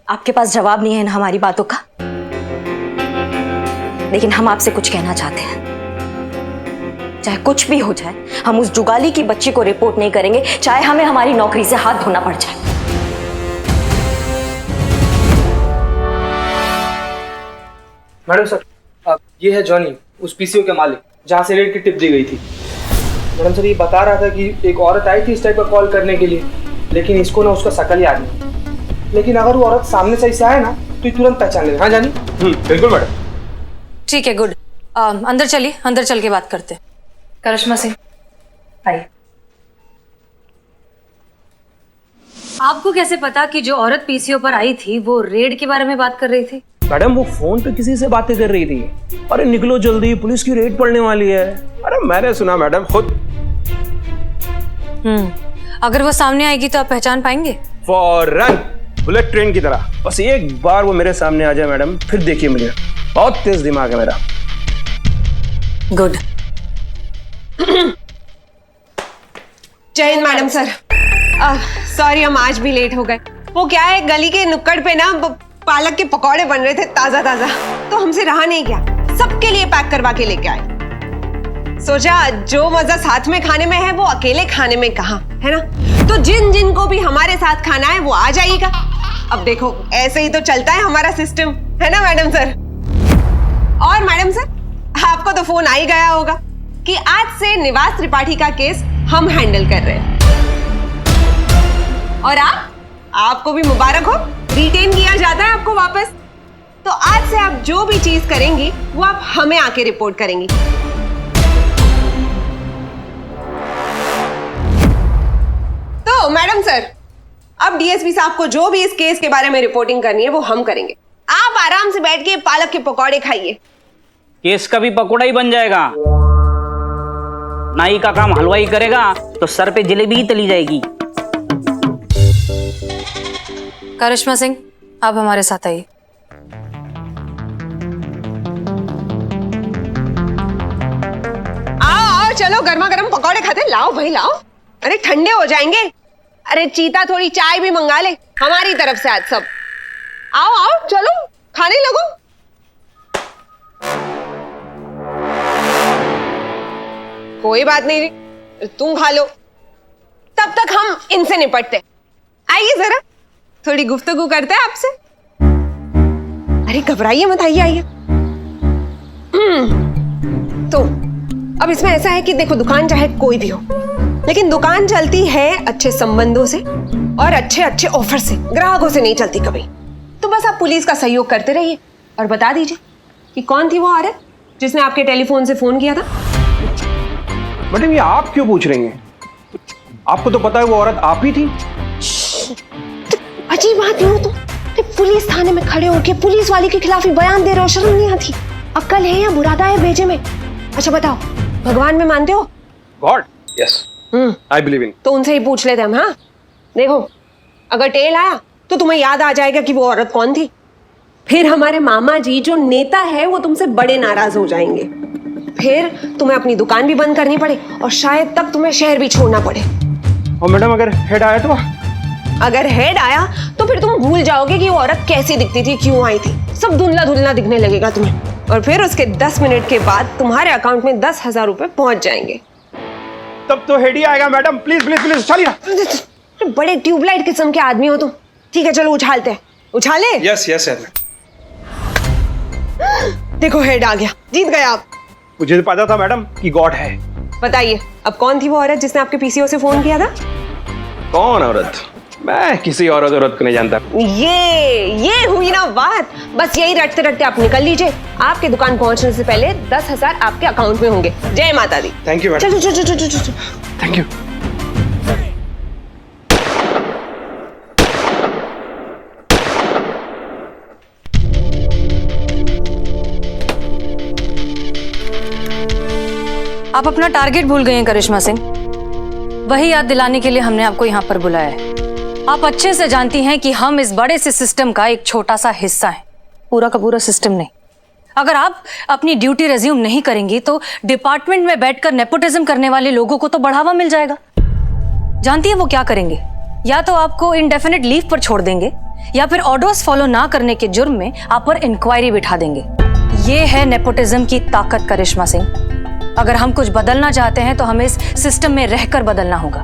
आपके पास जवाब नहीं है ना हमारी बातों का, लेकिन हम आपसे कुछ कहना चाहते हैं। चाहे कुछ भी हो जाए, हम उस जुगाली की बच्ची को रिपोर्ट नहीं करेंगे, चाहे हमें हमारी नौकरी से हाथ धोना पड़ जाए। मैडम सर, ये है जॉनी, उस पीसीओ के मालिक, जहाँ से रेड की टिप दी गई थी। मैडम सर, ये बता रहा था कि एक औरत आई थी इस टाइप का कॉल करने के लिए, लेकिन इसको ना उसका शकल याद नहीं। लेकिन अगर वो औरत सामने से ऐसे आए ना तो ये तुरंत पहचान लेगा। हाँ जानी? बिल्कुल मैडम। ठीक है, गुड। अंदर चलिए, अंदर चल के बात करते हैं। करिश्मा सिंह आइए। आपको कैसे पता कि जो औरत पीसीओ पर आई थी वो रेड के बारे में बात कर रही थी? मैडम वो फोन पे किसी से बातें कर रही थी। अरे निकलो जल्दी, पुलिस की रेड पड़ने वाली है। अरे मैंने सुना मैडम खुद। अगर वो सामने आएगी तो आप पहचान पाएंगे? फौरन, बुलेट ट्रेन की तरह। बस एक बार वो मेरे सामने आ जाए मैडम, फिर देखिए मुझे। बहुत तेज दिमाग है मेरा। गुड। जय हिंद मैडम सर। सॉरी हम आज भी लेट हो गए। वो क्या है, गली के नुक्कड़ पे ना पालक के पकौड़े बन रहे थे ताजा ताजा, तो हमसे रहा नहीं गया, सबके लिए पैक करवा के लेके आए। सोचा जो मजा साथ में खाने में है वो अकेले खाने में कहाँ है ना, तो जिन जिन को भी हमारे साथ खाना है वो आ जाइएगा। अब देखो ऐसे ही तो चलता है हमारा सिस्टम, है ना मैडम सर? और मैडम सर, आपको तो फोन आ ही गया होगा कि आज से निवास त्रिपाठी का केस हम हैंडल कर रहे हैं। और आपको भी मुबारक हो, रिटेन किया जाता है आपको वापस। तो आज से आप जो भी चीज करेंगी वो आप हमें आके रिपोर्ट करेंगी। तो मैडम सर, अब डीएसपी साहब को जो भी इस केस के बारे में रिपोर्टिंग करनी है वो हम करेंगे। आप आराम से बैठ के पालक के पकौड़े खाइए। केस का भी पकौड़ा ही बन जाएगा। नाई का काम हलवाई करेगा तो सर पे जलेबी ही तली जाएगी। करिश्मा सिंह, आप हमारे साथ आइए। आओ चलो, गर्मा गर्म पकौड़े खाते। लाओ भाई लाओ, अरे ठंडे हो जाएंगे। अरे चीता थोड़ी चाय भी मंगा ले हमारी तरफ से आज सब। आओ आओ चलो, खाने लगो। कोई बात नहीं, तुम खा लो, तब तक हम इनसे निपटते। आइए जरा, थोड़ी गुफ्तगू करते हैं आपसे। अरे घबराइए मत, आइए आइए। तो अब इसमें ऐसा है कि देखो, दुकान चाहे कोई भी हो, लेकिन दुकान चलती है अच्छे संबंधों से और अच्छे अच्छे ऑफर से, ग्राहकों से नहीं चलती कभी। तो बस आप पुलिस का सहयोग करते रहिए और बता दीजिए कि कौन थी वो औरत जिसने आपके टेलीफोन से फोन किया था। मैडम ये आप क्यों पूछ रही हैं? आपको तो पता है वो औरत आप ही थी। अजीब बात नहीं हो तो पुलिस थाने में खड़े होकर पुलिस वाले के खिलाफ ही बयान दे रहे हो, शर्म नहीं आती? अक्ल है या बुरादा है भेजे में? अच्छा बताओ, भगवान में मानते हो? God, yes, I believe in. तो उनसे ही पूछ लेते हम। हाँ देखो, अगर टेल आया तो तुम्हें याद आ जाएगा कि वो औरत कौन थी। फिर हमारे मामा जी जो नेता है वो तुमसे बड़े नाराज हो जाएंगे। फिर तुम्हें अपनी दुकान भी बंद करनी पड़े और शायद तब तुम्हें शहर भी छोड़ना पड़े। और मैडम अगर हेड आया तो? अगर हेड आया तो फिर तुम भूल जाओगे कि वो औरत कैसी दिखती थी, क्यों आई थी। सब धुंधला धुंधला दिखने लगेगा तुम्हें। और फिर उसके 10 मिनट के बाद तुम्हारे अकाउंट में 10,000 रुपए पहुंच जाएंगे। तब तो हेड ही आएगा मैडम। प्लीज प्लीज प्लीज चलिए। बड़े ट्यूबलाइट किस्म के आदमी हो तुम। ठीक है चलो उछालते हैं। उछाले? Yes yes sir. देखो हेड आ गया, जीत गए आप। मुझे पता था मैडम कि गॉड है। बताइए अब कौन थी वो औरत जिसने आपके पीसीओ से फोन किया था? कौन औरत? मैं किसी औरत को नहीं जानता। ये हुई ना बात। बस यही रटते रटते आप निकल लीजिए। आपके दुकान पहुंचने से पहले 10,000 आपके अकाउंट में होंगे। जय माता दी। Thank you madam. चलो चलो चलो चलो। Thank you. आप अपना टारगेट भूल गए हैं करिश्मा सिंह। वही याद दिलाने के लिए हमने आपको यहाँ पर बुलाया है। आप अच्छे से जानती हैं कि हम इस बड़े से सिस्टम का एक छोटा सा हिस्सा है, पूरा का पूरा सिस्टम नहीं। अगर आप अपनी ड्यूटी रिज्यूम नहीं करेंगी तो डिपार्टमेंट में बैठकर नेपोटिज्म करने वाले लोगों को तो बढ़ावा मिल जाएगा। जानती है वो क्या करेंगे? या तो आपको इंडेफिनिट लीव पर छोड़ देंगे या फिर ऑर्डर्स फॉलो ना करने के जुर्म में आप पर इंक्वायरी बिठा देंगे। ये है नेपोटिज्म की ताकत करिश्मा सिंह। अगर हम कुछ बदलना चाहते हैं तो हमें इस सिस्टम में रहकर बदलना होगा।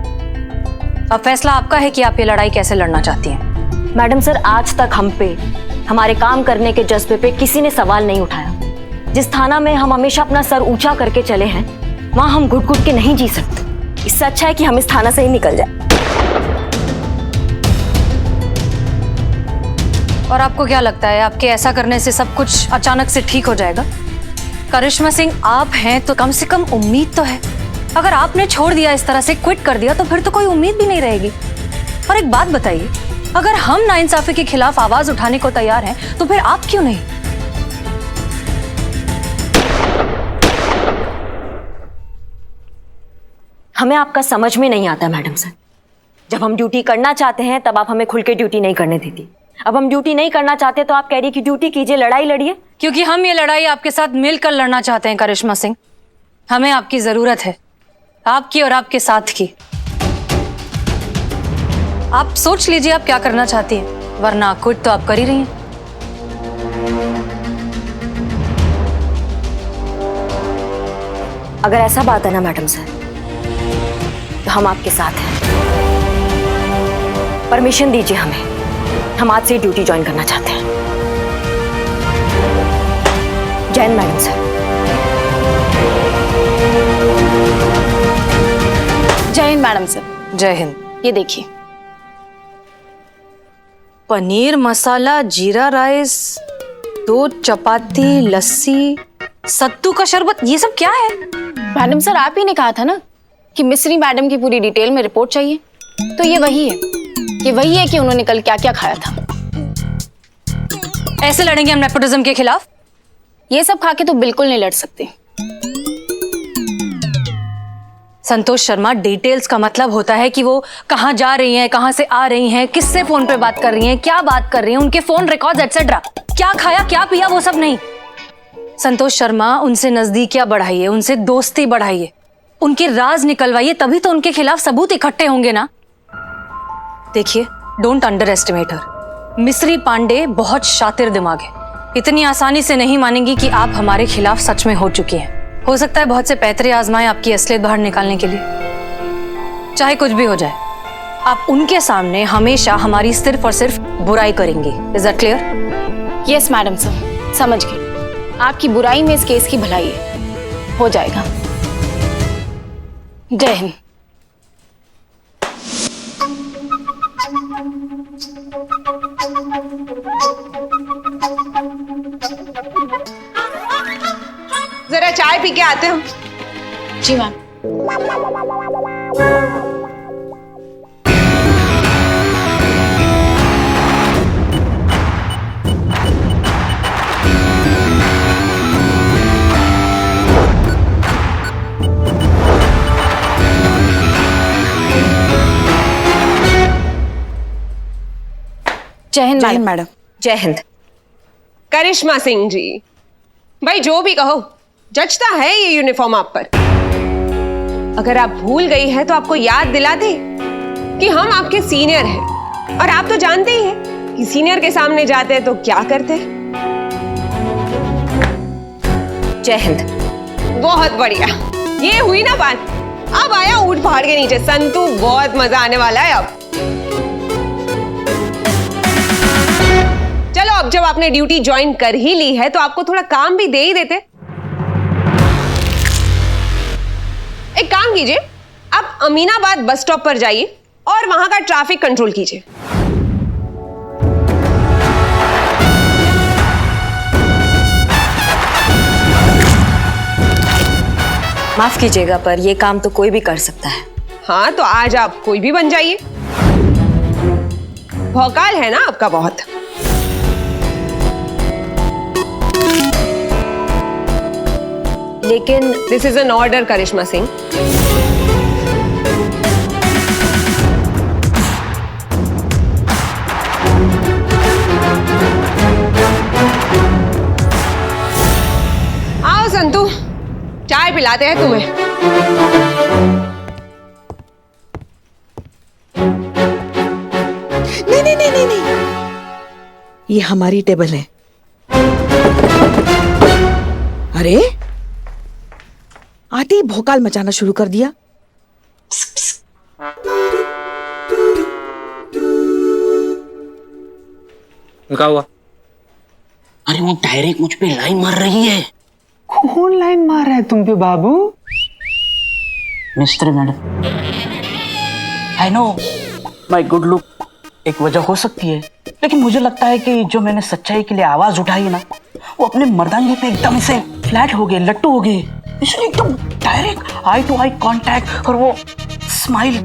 अब फैसला आपका है कि आप ये लड़ाई कैसे लड़ना चाहती हैं। मैडम सर, आज तक हम पे, हमारे काम करने के जज्बे पे किसी ने सवाल नहीं उठाया। जिस थाना में हम हमेशा अपना सर ऊंचा करके चले हैं, वहां हम घुट घुट के नहीं जी सकते। इससे अच्छा है कि हम इस थाना से ही निकल जाए। और आपको क्या लगता है आपके ऐसा करने से सब कुछ अचानक से ठीक हो जाएगा? करिश्मा सिंह, आप हैं तो कम से कम उम्मीद तो है। अगर आपने छोड़ दिया, इस तरह से क्विट कर दिया, तो फिर तो कोई उम्मीद भी नहीं रहेगी। और एक बात बताइए, अगर हम नाइंसाफी के खिलाफ आवाज उठाने को तैयार हैं, तो फिर आप क्यों नहीं? हमें आपका समझ में नहीं आता मैडम सर। जब हम ड्यूटी करना चाहते हैं तब आप हमें खुल के ड्यूटी नहीं करने देती। अब हम ड्यूटी नहीं करना चाहते तो आप कह रही है कि ड्यूटी कीजिए, लड़ाई लड़िए। क्योंकि हम ये लड़ाई आपके साथ मिलकर लड़ना चाहते हैं करिश्मा सिंह। हमें आपकी जरूरत है, आपकी और आपके साथ की। आप सोच लीजिए आप क्या करना चाहती हैं, वरना क्विट तो आप कर ही रही हैं। अगर ऐसा बात है ना मैडम सर, तो हम आपके साथ हैं। परमिशन दीजिए हमें, हम आज से ड्यूटी ज्वाइन करना चाहते हैं। जय हिंद मैडम सर। जय हिंद मैडम सर। जय हिंद। ये देखिए, पनीर मसाला जीरा राइस, 2 चपाती, लस्सी, सत्तू का शरबत, ये सब क्या है? मैडम सर आप ही ने कहा था ना कि मिस्री मैडम की पूरी डिटेल में रिपोर्ट चाहिए, तो ये वही है। ये वही है कि उन्होंने कल क्या क्या खाया था। ऐसे लड़ेंगे हम नेपोटिज्म के खिलाफ? ये सब खा के तो बिल्कुल नहीं लड़ सकते। संतोष शर्मा, डिटेल्स का मतलब होता है कि वो कहाँ जा रही हैं, कहाँ से आ रही हैं, किससे फोन पे बात कर रही हैं, क्या बात कर रही हैं, उनके फोन रिकॉर्ड्स एटसेट्रा, क्या खाया क्या पिया, वो सब नहीं। संतोष शर्मा, उनसे नजदीकियां बढ़ाइए, उनसे दोस्ती बढ़ाइए, उनके राज निकलवाइए, तभी तो उनके खिलाफ सबूत इकट्ठे होंगे ना। देखिए, डोंट अंडर एस्टिमेट हर। मिस्री पांडे बहुत शातिर दिमाग है, इतनी आसानी से नहीं मानेंगी कि आप हमारे खिलाफ सच में हो चुकी हैं। हो सकता है बहुत से पैतरे आजमाएं आपकी असलियत बाहर निकालने के लिए। चाहे कुछ भी हो जाए, आप उनके सामने हमेशा हमारी सिर्फ और सिर्फ बुराई करेंगी। Is that clear? Yes madam sir, समझ गई। आपकी बुराई में इस केस की भलाई है, हो जाएगा। जय हिंद। जरा चाय पी के आते हम। जी मैम। जय हिंद मैडम। जय हिंद। करिश्मा सिंह जी, भाई जो भी कहो, जचता है ये यूनिफॉर्म आप पर। अगर आप भूल गई हैं तो आपको याद दिला दे कि हम आपके सीनियर हैं, और आप तो जानते ही हैं कि सीनियर के सामने जाते हैं तो क्या करते हैं। जय हिंद। बहुत बढ़िया, ये हुई ना बात। अब आया ऊंट पहाड़ के नीचे संतू, बहुत मजा आने वाला है अब। चलो, अब जब आपने ड्यूटी ज्वाइन कर ही ली है तो आपको थोड़ा काम भी दे ही देते। एक काम कीजिए, आप अमीनाबाद बस स्टॉप पर जाइए और वहां का ट्रैफिक कंट्रोल कीजिए। माफ कीजिएगा, पर यह काम तो कोई भी कर सकता है। हाँ, तो आज आप कोई भी बन जाइए। भौकाल है ना आपका बहुत। लेकिन दिस इज एन ऑर्डर करिश्मा सिंह। आओ संतू, चाय पिलाते हैं तुम्हें। नहीं नहीं नहीं नहीं नहीं, ये हमारी टेबल है। अरे आते ही भौकाल मचाना शुरू कर दिया। क्या हुआ? अरे वो डायरेक्ट मुझ पे लाइन मार रही है। कौन लाइन मार रहा है तुम पे बाबू? Mister madam, I know my good look एक वजह हो सकती है, लेकिन मुझे लगता है कि जो मैंने सच्चाई के लिए आवाज उठाई है ना, वो अपने मर्दानगी पे एकदम से फ्लैट हो गए, लट्टू हो गए। इसलिए एकदम direct eye to eye contact और वो स्माइल।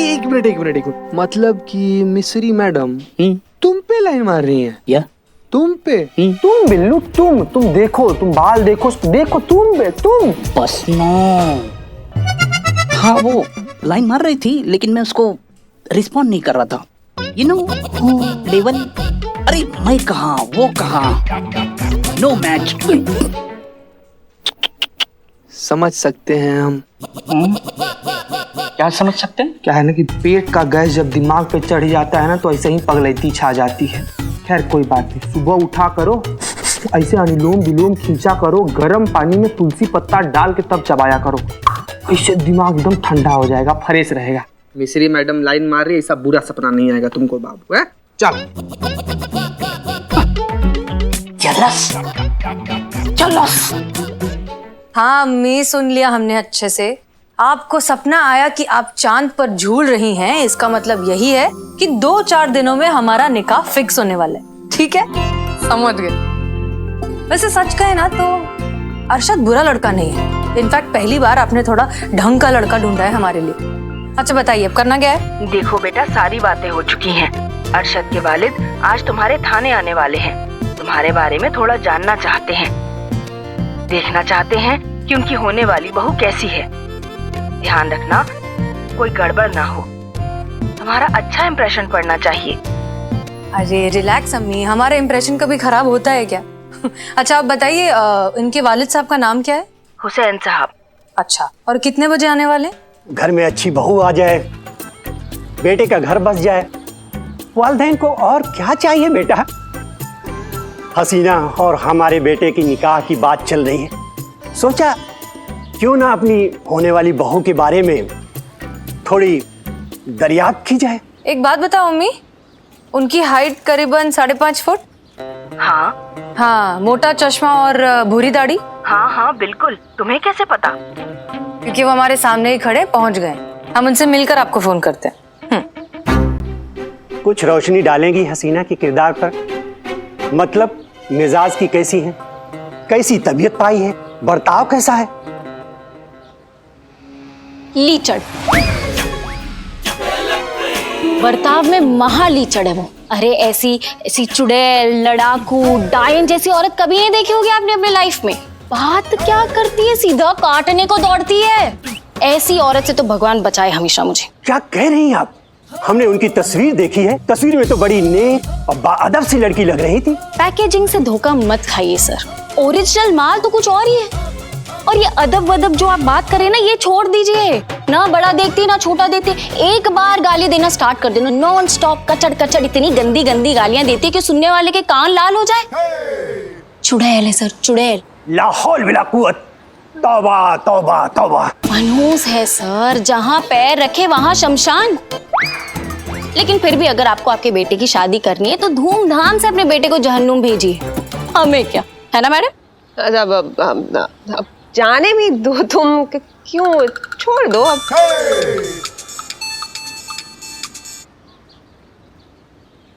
एक मिनट। मतलब कि मिस्री मैडम तुम पे लाइन मार रही हैं? या तुम पे? तुम बिल्लू, तुम देखो, तुम बाल देखो तुम पे तुम। बस नो। हाँ वो लाइन मार रही थी, लेकिन मैं उसको रिस्पॉन्ड नहीं कर रहा था। You know level. अरे मैं कहाँ वो कहाँ, नो मैच। समझ सकते हैं हम। क्या समझ सकते हैं? क्या है ना कि पेट का गैस जब दिमाग पे चढ़ जाता है ना, तो ऐसे ही पगलैती छा जाती है। खैर कोई बात नहीं, सुबह उठा करो, ऐसे अनुलोम विलोम खींचा करो, गर्म पानी में तुलसी पत्ता डाल के तब चबाया करो, इससे दिमाग एकदम ठंडा हो जाएगा, फ्रेश रहेगा। मिस्री मैडम लाइन मार रही है, ऐसा बुरा सपना नहीं आएगा तुमको बाबू। है चल हाँ अम्मी, सुन लिया हमने अच्छे से। आपको सपना आया कि आप चांद पर झूल रही हैं, इसका मतलब यही है कि 2-4 दिनों में हमारा निकाह फिक्स होने वाला है। ठीक है, समझ गए। वैसे सच कहे ना तो अरशद बुरा लड़का नहीं है। इनफैक्ट पहली बार आपने थोड़ा ढंग का लड़का ढूंढा है हमारे लिए। अच्छा बताइए अब करना क्या है? देखो बेटा, सारी बातें हो चुकी हैं। अरशद के वालिद आज तुम्हारे थाने आने वाले हैं। तुम्हारे बारे में थोड़ा जानना चाहते हैं, देखना चाहते हैं कि उनकी होने वाली बहू कैसी है। ध्यान रखना कोई गड़बड़ ना हो, तुम्हारा अच्छा इंप्रेशन पड़ना चाहिए। अरे रिलैक्स अम्मी, हमारा इंप्रेशन कभी खराब होता है क्या? अच्छा आप बताइए, इनके वालिद साहब का नाम क्या है? हुसैन साहब। अच्छा, और कितने बजे आने वाले? घर में अच्छी बहू आ जाए, बेटे का घर बस जाए, वालिदैन को और क्या चाहिए बेटा। हसीना और हमारे बेटे की निकाह की बात चल रही है, सोचा क्यों ना अपनी होने वाली बहू के बारे में थोड़ी दरियाफ्त की जाए। एक बात बताओ अम्मी, उनकी हाइट करीबन 5.5 फुट? हाँ, मोटा चश्मा और भूरी दाढ़ी? हाँ बिल्कुल। तुम्हें कैसे पता? क्योंकि वो हमारे सामने ही खड़े पहुंच गए। हम उनसे मिलकर आपको फोन करते हैं। कुछ रोशनी डालेंगी हसीना के किरदार पर? मतलब मिजाज की कैसी है, कैसी तबीयत पाई है, बर्ताव कैसा है? लीचड़, बर्ताव में महा लीचड़ है वो। अरे ऐसी चुड़ैल, लड़ाकू, डायन जैसी औरत कभी नहीं देखी होगी आपने अपने लाइफ में। बात क्या करती है, सीधा काटने को दौड़ती है। ऐसी औरत से तो भगवान बचाए हमेशा मुझे। क्या कह रही हैं आप? हमने उनकी तस्वीर देखी है, तस्वीर में तो बड़ी नेक और बाअदब सी लड़की लग रही थी। पैकेजिंग से धोखा मत खाइए सर, ओरिजिनल माल तो कुछ और ही है। और ये अदब वदब जो आप बात करें ना, ये छोड़ दीजिए ना। बड़ा देखती ना छोटा देखती, एक बार गाली देना स्टार्ट कर देना, नॉन स्टॉप कचड़ कचड़ इतनी गंदी गंदी गालियां देती है कि सुनने वाले के कान लाल हो जाए। चुड़ैल है सर, चुड़ैल। ला हौल वला कुव्वत, तौबा तौबा तौबा। मनहूस है सर, जहाँ पैर रखे वहाँ शमशान। लेकिन फिर भी अगर आपको आपके बेटे की शादी करनी है तो धूमधाम से अपने बेटे को जहन्नुम भेजिए, हमें क्या है ना मैडम? अब जाने भी दो, तुम क्यों, छोड़ दो अब।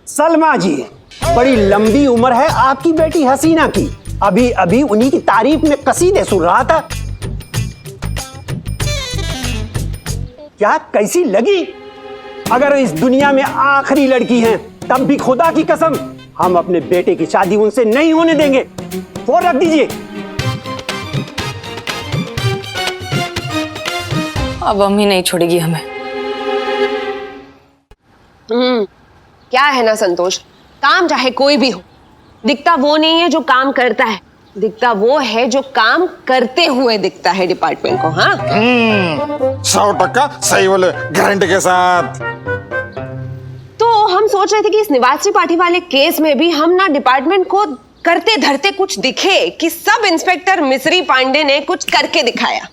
सलमा जी, बड़ी लंबी उम्र है आपकी बेटी हसीना की। अभी अभी उन्हीं की तारीफ में कसीदे सुन रहा था। क्या कैसी लगी? अगर इस दुनिया में आखिरी लड़की हैं, तब भी खुदा की कसम हम अपने बेटे की शादी उनसे नहीं होने देंगे। फोन रख दीजिए। अब अम्मी नहीं छोड़ेगी हमें। क्या है ना संतोष, काम चाहे कोई भी हो, दिखता वो नहीं है जो काम करता है, दिखता वो है जो काम करते हुए दिखता है डिपार्टमेंट को। हाँ 100% सही बोले, गारंटी के साथ। तो हम सोच रहे थे कि इस निवास त्रिपाठी वाले केस में भी हम ना डिपार्टमेंट को करते धरते कुछ दिखे कि सब इंस्पेक्टर मिस्री पांडे ने कुछ करके दिखाया।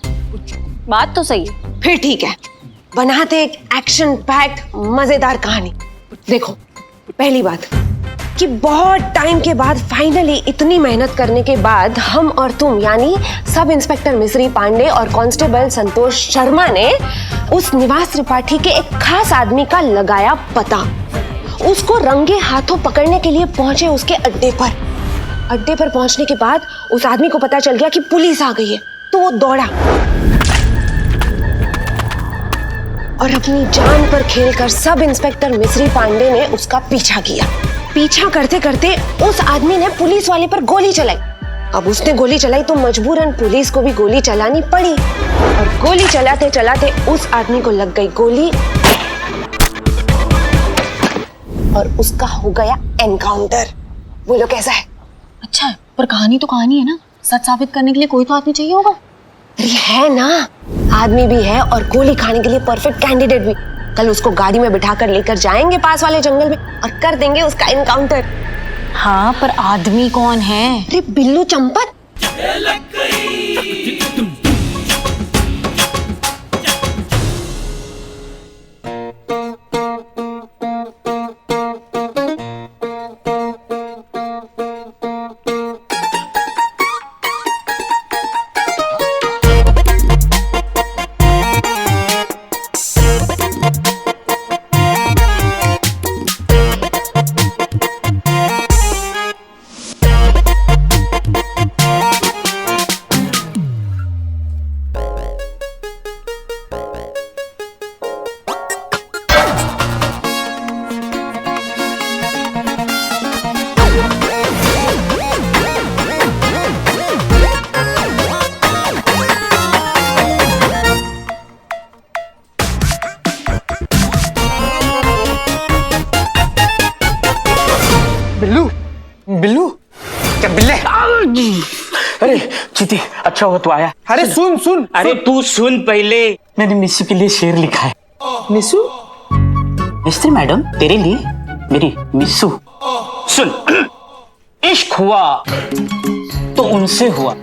बात तो सही है। फिर ठीक है, बनाते एक एक्शन पैक्ड मजेदार कहानी। देखो, पहली बात कि बहुत टाइम के बाद फाइनली इतनी मेहनत करने के बाद हम और तुम यानी सब इंस्पेक्टर मिस्री पांडे और कांस्टेबल संतोष शर्मा ने उस निवास त्रिपाठी के एक खास आदमी का लगाया पता। उसको रंगे हाथों पकड़ने के लिए पहुंचे उसके अड्डे पर। अड्डे पर पहुंचने के बाद उस आदमी को पता चल गया कि पुलिस आ गई है, तो वो दौड़ा और अपनी जान पर खेलकर सब इंस्पेक्टर मिस्री पांडे ने उसका पीछा किया। पीछा करते करते उस आदमी ने पुलिस वाले पर गोली चलाई। अब उसने गोली चलाई तो मजबूरन पुलिस को भी गोली चलानी पड़ी और गोली चलाते चलाते उस आदमी को लग गई गोली और उसका हो गया एनकाउंटर। बोलो कैसा है? अच्छा है, पर कहानी तो कहानी है ना, सच साबित करने के लिए कोई तो आदमी चाहिए होगा। अरे है ना, आदमी भी है और गोली खाने के लिए परफेक्ट कैंडिडेट भी। कल उसको गाड़ी में बिठाकर लेकर जाएंगे पास वाले जंगल में और कर देंगे उसका एनकाउंटर। हाँ, पर आदमी कौन है? अरे बिल्लू चंपत। बिल्लू, बिल्लू, क्या बिल्ले? अरे चीती, अच्छा हो तो आया। अरे सुन सुन, अरे तू सुन पहले, मैंने मिस्सू के लिए शेर लिखा है। मिस्सू? मिस्त्री मैडम, तेरे लिए मेरी मिस्सू। सुन, इश्क हुआ तो उनसे हुआ,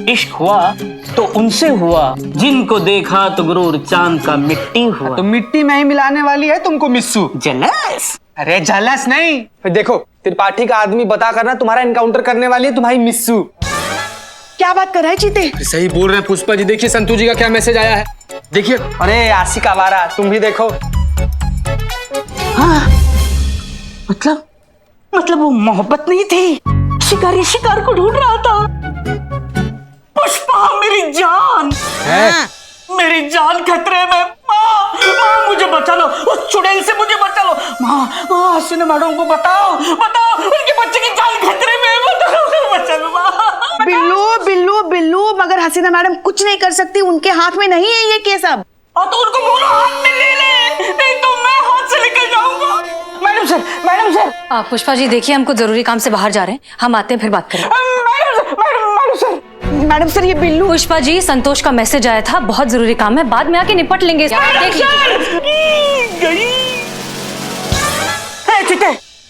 इश्क हुआ तो उनसे हुआ, जिनको देखा तो गुरूर चांद का मिट्टी हुआ। तो मिट्टी में ही मिलाने वाली है तुमको मिस्सू। जलस? अरे जलस नहीं, फिर देखो त्रिपाठी का आदमी बता करना तुम्हारा एनकाउंटर करने वाली है तुम्हारी मिस्सू। क्या बात कर रहा है चीते? सही बोल रहे हैं पुष्पा जी। देखिए संतू जी का क्या मैसेज आया है, देखिए। अरे आशिक आवारा, तुम भी देखो। हाँ, मतलब वो मोहब्बत नहीं थी, शिकारी शिकार को ढूंढ रहा था। पुष्पा मेरी जान है? मेरी जान खतरे में। माँ मुझे बचा लो, उस चुड़ैल से मुझे बचा लो। माँ हसीना मैडम को बताओ, उनके बच्चे की जान खतरे में है, बचा लो माँ। बिल्लू, मगर हसीना मैडम कुछ नहीं कर सकती, उनके हाथ में नहीं है ये केस अब। तो उनको बोलो हाथ में ले ले, नहीं तो मैं हाथ से निकल जाऊंगा। Madam sir. पुष्पा जी देखिए, हमको जरूरी काम से बाहर जा रहे हैं, हम आते हैं फिर बात करें। मैडम सर, ये बिल्लू। पुष्पा जी, संतोष का मैसेज आया था, बहुत जरूरी काम है, बाद में आके निपट लेंगे। देख लीजिए।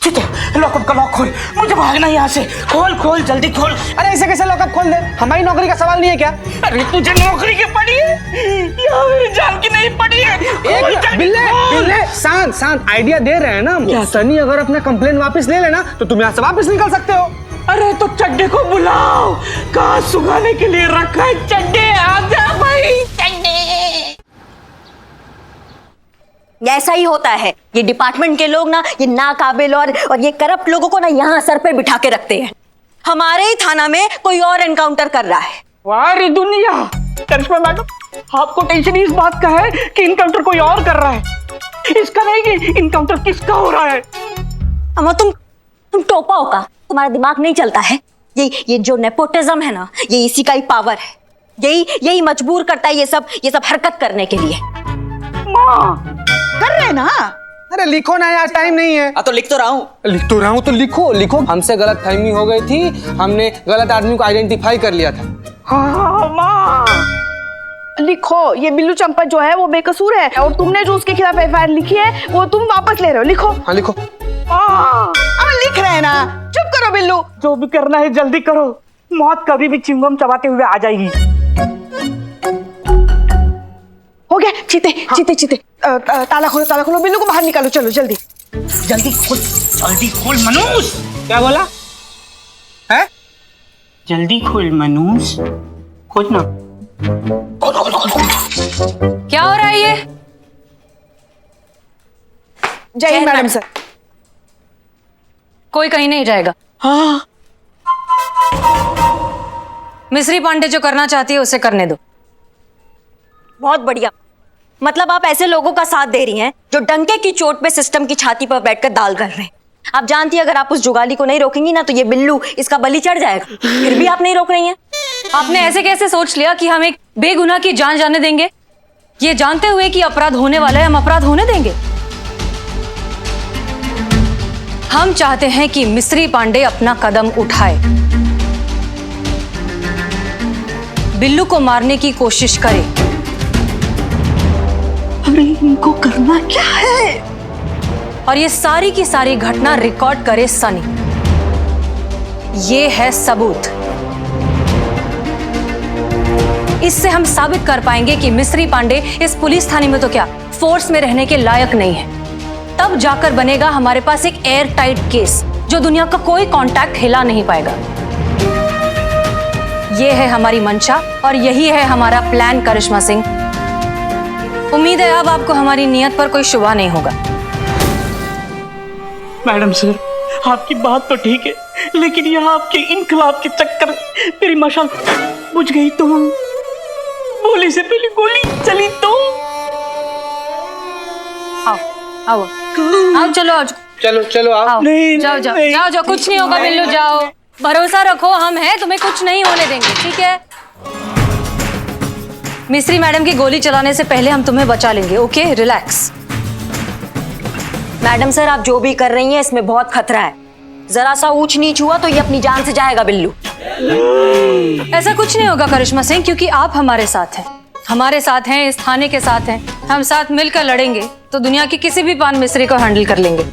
चीते, लॉकअप का लॉक खोल, मुझे भागना है यहाँ से। खोल जल्दी खोल। अरे ऐसे कैसे लॉकअप खोल दे? हमारी नौकरी का सवाल नहीं है क्या? अरे तुझे नौकरी की पड़ी है, यहाँ मेरी जान की नहीं पड़ी है। एक बिल्ले शांत आइडिया दे रहे हैं ना हम। सनी अगर अपना कंप्लेन वापस ले लेना तो तुम यहाँ से वापस निकल सकते हो। अरे तो चड्डे को बुलाओ, कहाँ सुखाने के लिए रखा है। चड्डे आजा भाई, चड्डे। ऐसा ही होता है, ये डिपार्टमेंट के लोग ना, ये नाकाबिल और ये करप्ट लोगों को ना यहाँ सर पे बिठा के रखते हैं। हमारे ही थाना में कोई और एनकाउंटर कर रहा है। वाह दुनिया, करिश्मा मैडम, आपको टेंशन इस बात का है कि इनकाउंटर कोई और कर रहा है, इसका नहीं कि इनकाउंटर किसका हो रहा है। अम्मा तुम टोपा हो का? तुम्हारा दिमाग नहीं चलता है? ये जो नेपोटिज्म है ना, ये इसी का ही पावर है। यही मजबूर करता है ये सब हरकत करने के लिए। माँ कर रहे हैं ना। अरे लिखो ना यार, टाइम नहीं है। तो लिख तो रहा हूँ तो लिखो। हमसे गलत फहमी हो गई थी, हमने गलत आदमी को आइडेंटिफाई कर लिया था। हाँ माँ, लिखो, ये बिल्लू चंपत जो है वो बेकसूर है और तुमने जो उसके खिलाफ एफआईआर लिखी है वो तुम वापस ले रहे हो। लिखो। हाँ लिखो। लिख रहे हैं ना, चुप करो बिल्लू। जो भी करना है जल्दी करो, मौत कभी भी चिंगम चबाते हुए आ जाएगी। हो गया, चीते चीते चीते। ताला खोलो बिल्लू को बाहर निकालो, चलो जल्दी। जल्दी खोल मनोज। क्या बोला है? जल्दी खोल मनोज, खोल ना। क्या हो रहा है ये? जय हिंद मैडम सर। कोई कहीं नहीं जाएगा। हाँ, मिस्री पांडे जो करना चाहती है उसे करने दो। बहुत बढ़िया। मतलब आप ऐसे लोगों का साथ दे रही हैं जो डंके की चोट पे सिस्टम की छाती पर बैठकर दाल कर रहे हैं। आप जानती है अगर आप उस जुगाली को नहीं रोकेंगी ना तो ये बिल्लू इसका बलि चढ़ जाएगा। फिर भी आप नहीं रोक रही हैं। आपने ऐसे कैसे सोच लिया कि हम एक बेगुनाह की जान जाने देंगे? ये जानते हुए कि अपराध होने वाला है, हम अपराध होने देंगे? हम चाहते हैं कि मिस्री पांडे अपना कदम उठाए, बिल्लू को मारने की कोशिश करे। अरे इनको करना क्या है? और ये सारी की सारी घटना रिकॉर्ड करे सनी। ये है सबूत। इससे हम साबित कर पाएंगे कि मिस्री पांडे इस पुलिस थाने में तो क्या फोर्स में रहने के लायक नहीं है। तब जाकर बनेगा हमारे पास एक एयर टाइट केस जो दुनिया का कोई कांटेक्ट हिला नहीं पाएगा। यह है हमारी मंशा और यही है हमारा प्लान करिश्मा सिंह। उम्मीद है अब आपको हमारी नियत पर कोई शुबा नहीं होगा। मैडम सर, आपकी बात तो ठीक है, लेकिन यहाँ आपके इनकलाब के चक्कर में मेरी मशाल बुझ गई तो गोली से पहले गोली चली तो। आओ आओ आओ, चलो आओ, चलो आप। आओ, नहीं, जाओ जाओ नहीं, जाओ जाओ, कुछ नहीं होगा बिल्लू, जाओ, भरोसा रखो, हम हैं, तुम्हें कुछ नहीं होने देंगे, ठीक है? मिस्री मैडम की गोली चलाने से पहले हम तुम्हें बचा लेंगे, ओके? रिलैक्स। मैडम सर आप जो भी कर रही हैं इसमें बहुत खतरा है। जरा सा ऊंच नीच हुआ तो ये अपनी जान से जाएगा बिल्लू। ऐसा कुछ नहीं होगा करिश्मा सिंह, क्योंकि आप हमारे साथ हैं, हमारे साथ हैं, इस थाने के साथ हैं। हम साथ मिलकर लड़ेंगे तो दुनिया की किसी भी पान मिस्री को हैंडल कर लेंगे।